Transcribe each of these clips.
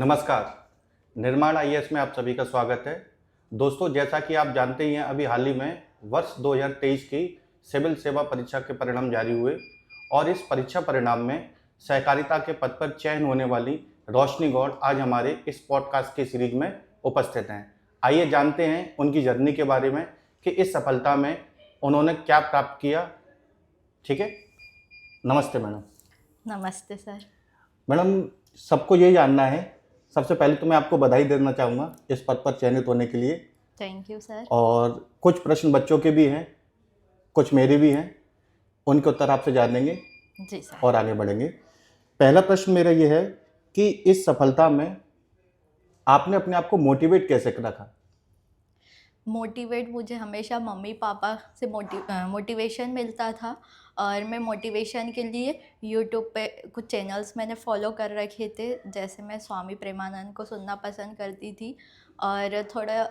नमस्कार। निर्माण आईएएस में आप सभी का स्वागत है। दोस्तों, जैसा कि आप जानते ही हैं, अभी हाल ही में वर्ष 2023 की सिविल सेवा परीक्षा के परिणाम जारी हुए और इस परीक्षा परिणाम में सहकारिता के पद पर चयन होने वाली रोशनी गौड़ आज हमारे इस पॉडकास्ट की सीरीज में उपस्थित हैं। आइए जानते हैं उनकी जर्नी के बारे में कि इस सफलता में उन्होंने क्या प्राप्त किया। ठीक है, नमस्ते मैडम। नमस्ते सर। मैडम, सबको ये जानना है, सबसे पहले तो मैं आपको बधाई देना चाहूँगा इस पद पर चयनित होने के लिए। Thank you sir. और कुछ प्रश्न बच्चों के भी हैं, कुछ मेरे भी हैं, उनके उत्तर आपसे जानेंगे जी सर। और आगे बढ़ेंगे। पहला प्रश्न मेरा ये है कि इस सफलता में आपने अपने आप को मोटिवेट कैसे रखा? मोटिवेट मुझे हमेशा मम्मी पापा से मोटिवेशन मिलता था और मैं मोटिवेशन के लिए यूट्यूब पे कुछ चैनल्स मैंने फॉलो कर रखे थे। जैसे मैं स्वामी प्रेमानंद को सुनना पसंद करती थी और थोड़ा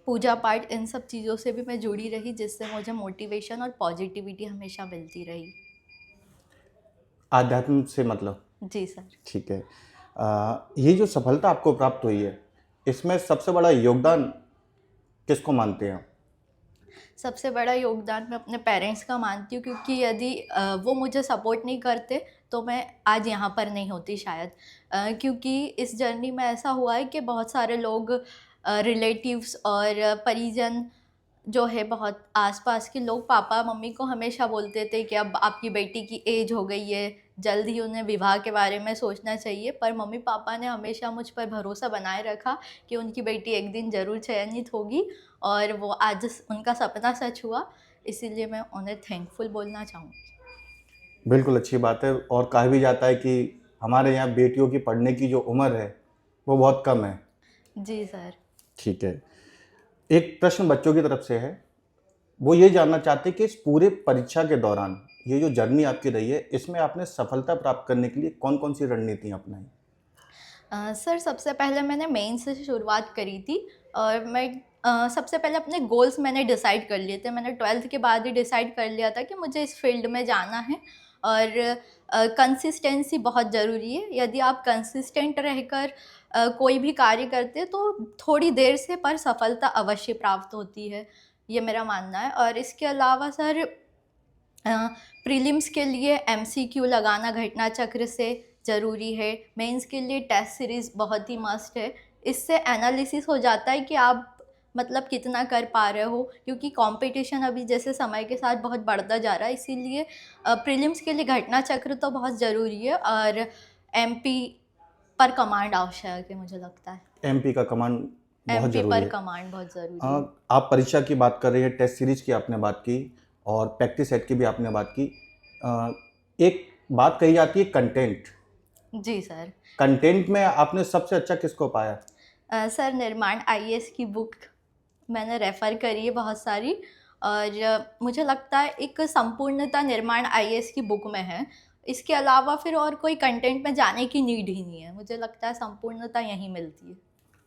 पूजा पाठ, इन सब चीज़ों से भी मैं जुड़ी रही, जिससे मुझे मोटिवेशन और पॉजिटिविटी हमेशा मिलती रही। आध्यात्म से मतलब? जी सर। ठीक है। ये जो सफलता आपको प्राप्त हुई है, इसमें सबसे बड़ा योगदान किसको मानते हैं आप? सबसे बड़ा योगदान मैं अपने पेरेंट्स का मानती हूँ, क्योंकि यदि वो मुझे सपोर्ट नहीं करते तो मैं आज यहाँ पर नहीं होती शायद। क्योंकि इस जर्नी में ऐसा हुआ है कि बहुत सारे लोग, रिलेटिव्स और परिजन जो है, बहुत आसपास के लोग पापा मम्मी को हमेशा बोलते थे कि अब आपकी बेटी की एज हो गई है, जल्द ही उन्हें विवाह के बारे में सोचना चाहिए। पर मम्मी पापा ने हमेशा मुझ पर भरोसा बनाए रखा कि उनकी बेटी एक दिन ज़रूर चयनित होगी, और वो आज उनका सपना सच हुआ। इसीलिए मैं उन्हें थैंकफुल बोलना चाहूँगी। बिल्कुल अच्छी बात है। और कहा भी जाता है कि हमारे यहाँ बेटियों की पढ़ने की जो उम्र है वो बहुत कम है। जी सर। ठीक है। एक प्रश्न बच्चों की तरफ से है, वो ये जानना चाहते हैं कि इस पूरे परीक्षा के दौरान ये जो जर्नी आपकी रही है, इसमें आपने सफलता प्राप्त करने के लिए कौन कौन सी रणनीति अपनाई? सर, सबसे पहले मैंने मेंस से शुरुआत करी थी और मैं सबसे पहले अपने गोल्स मैंने डिसाइड कर लिए थे। मैंने 12th के बाद ही डिसाइड कर लिया था कि मुझे इस फील्ड में जाना है। और कंसिस्टेंसी बहुत ज़रूरी है। यदि आप कंसिस्टेंट रहकर कोई भी कार्य करते हैं तो थोड़ी देर से पर सफलता अवश्य प्राप्त होती है, ये मेरा मानना है। और इसके अलावा सर, प्रीलिम्स के लिए एमसीक्यू लगाना घटना चक्र से ज़रूरी है। मेंस के लिए टेस्ट सीरीज़ बहुत ही मस्ट है। इससे एनालिसिस हो जाता है कि आप मतलब कितना कर पा रहे हो, क्योंकि कंपटीशन अभी जैसे समय के साथ बहुत बढ़ता जा रहा है। इसीलिए प्रीलिम्स के लिए घटना चक्र तो बहुत ज़रूरी है, और एमपी पर कमांड आवश्यक है, मुझे लगता है। एमपी का कमांड बहुत एमपी ज़रूरी पर है। कमांड बहुत ज़रूरी है। आप परीक्षा की बात कर रही हैं, टेस्ट सीरीज की आपने बात की और प्रैक्टिस सेट की भी आपने बात की। अ, एक बात कही जाती है कंटेंट। जी सर। कंटेंट में आपने सबसे अच्छा किसको पाया? सर, निर्माण आईएएस की बुक मैंने रेफ़र करी है बहुत सारी, और मुझे लगता है एक संपूर्णता निर्माण आईएएस की बुक में है। इसके अलावा फिर और कोई कंटेंट में जाने की नीड ही नहीं है। मुझे लगता है संपूर्णता यहीं मिलती है।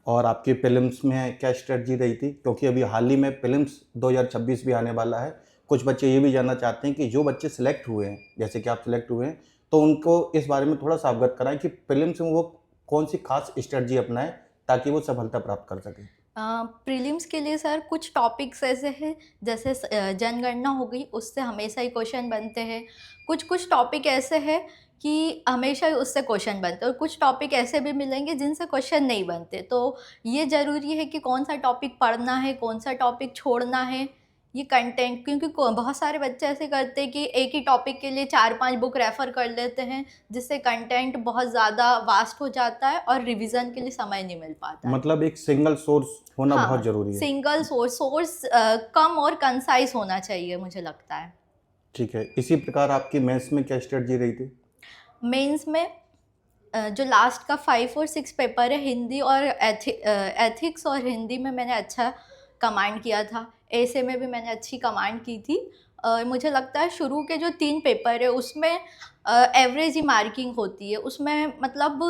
और आपकी प्रीलिम्स में क्या स्ट्रेटजी रही थी? क्योंकि अभी हाल ही में प्रीलिम्स 2026 भी आने वाला है। कुछ बच्चे ये भी जानना चाहते हैं कि जो बच्चे सिलेक्ट हुए हैं, जैसे कि आप सिलेक्ट हुए हैं, तो उनको इस बारे में थोड़ा सा अवगत कराएं कि प्रीलिम्स में वो कौन सी खास स्ट्रेटजी अपनाएं ताकि वो सफलता प्राप्त कर सकें। प्रीलिम्स के लिए सर कुछ टॉपिक्स ऐसे हैं, जैसे जनगणना हो गई, उससे हमेशा ही क्वेश्चन बनते हैं। कुछ कुछ टॉपिक ऐसे हैं कि हमेशा ही उससे क्वेश्चन बनते हैं, और कुछ टॉपिक ऐसे भी मिलेंगे जिनसे क्वेश्चन नहीं बनते। तो ये ज़रूरी है कि कौन सा टॉपिक पढ़ना है, कौन सा टॉपिक छोड़ना है। ये कंटेंट, क्योंकि बहुत सारे बच्चे ऐसे करते हैं कि एक ही टॉपिक के लिए 4-5 बुक रेफ़र कर लेते हैं, जिससे कंटेंट बहुत ज़्यादा वास्ट हो जाता है और रिवीजन के लिए समय नहीं मिल पाता है। मतलब एक सिंगल सोर्स होना बहुत हाँ, ज़रूरी है। सिंगल सोर्स कम और कंसाइज होना चाहिए, मुझे लगता है। ठीक है। इसी प्रकार आपकी मेंस में क्या स्ट्रेटजी रही थी? मेंस में जो लास्ट का 5 और 6 पेपर है, हिंदी और एथिक्स और हिंदी में मैंने अच्छा कमांड किया था। ऐसे में भी मैंने अच्छी कमांड की थी। मुझे लगता है शुरू के जो 3 पेपर है उसमें एवरेज ही मार्किंग होती है। उसमें मतलब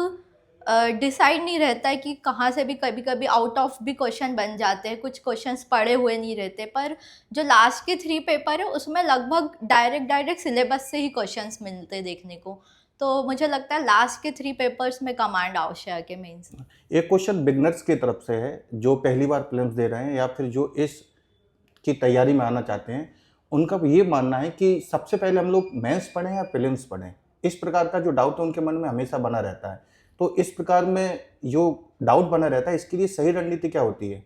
डिसाइड नहीं रहता है कि कहाँ से भी कभी-कभी आउट ऑफ भी क्वेश्चन बन जाते हैं, कुछ क्वेश्चंस पढ़े हुए नहीं रहते। पर जो लास्ट के 3 पेपर है उसमें लगभग डायरेक्ट सिलेबस से ही क्वेश्चंस मिलते हैं देखने को। तो मुझे लगता है लास्ट के 3 पेपर्स में कमांड आवश्यक है मेंस में। एक क्वेश्चन बिगनर्स की तरफ से है, जो पहली बार प्रीलिम्स दे रहे हैं या फिर जो इस की तैयारी में आना चाहते हैं, उनका ये मानना है कि सबसे पहले हम लोग मेंस पढ़ें या प्रीलिम्स पढ़ें। इस प्रकार का जो डाउट उनके मन में हमेशा बना रहता है। तो इस प्रकार में जो डाउट बना रहता है, इसके लिए सही रणनीति क्या होती है?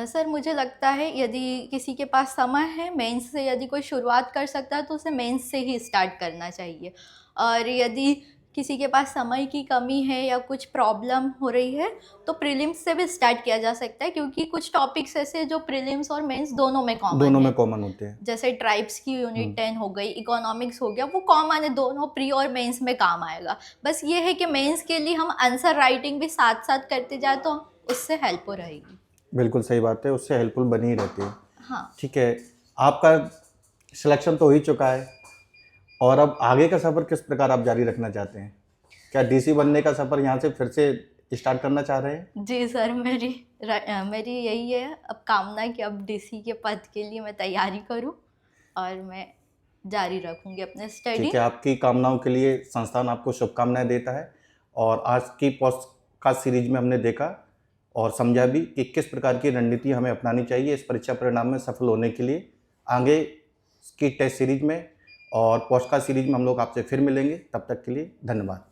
सर मुझे लगता है यदि किसी के पास समय है मेंस से यदि कोई शुरुआत कर सकता है तो उसे मेंस से ही स्टार्ट करना चाहिए। और यदि किसी के पास समय की कमी है या कुछ प्रॉब्लम हो रही है तो प्रीलिम्स से भी स्टार्ट किया जा सकता है, क्योंकि कुछ टॉपिक्स ऐसे जो प्रीलिम्स और मेंस दोनों में कॉमन दोनों में है। कॉमन होते हैं। जैसे ट्राइब्स की यूनिट 10 हो गई, इकोनॉमिक्स हो गया, वो कॉमन है, दोनों प्री और मेंस में काम आएगा। बस ये है कि मेंस के लिए हम आंसर राइटिंग भी साथ साथ करते जाए तो उससे हेल्प हो रहेगी। बिल्कुल सही बात है, उससे हेल्पफुल बनी ही रहती है। हाँ। ठीक है, आपका सिलेक्शन तो हो ही चुका है, और अब आगे का सफ़र किस प्रकार आप जारी रखना चाहते हैं? क्या डीसी बनने का सफ़र यहाँ से फिर से स्टार्ट करना चाह रहे हैं? जी सर, मेरी यही है अब कामना कि अब डीसी के पद के लिए मैं तैयारी करूं और मैं जारी रखूंगी अपने स्टडी। ठीक है, आपकी कामनाओं के लिए संस्थान आपको शुभकामनाएं देता है। और आज की पॉडकास्ट सीरीज में हमने देखा और समझा भी कि किस प्रकार की रणनीति हमें अपनानी चाहिए इस परीक्षा परिणाम में सफल होने के लिए। आगे की टेस्ट सीरीज में और पॉडकास्ट सीरीज में हम लोग आपसे फिर मिलेंगे। तब तक के लिए धन्यवाद।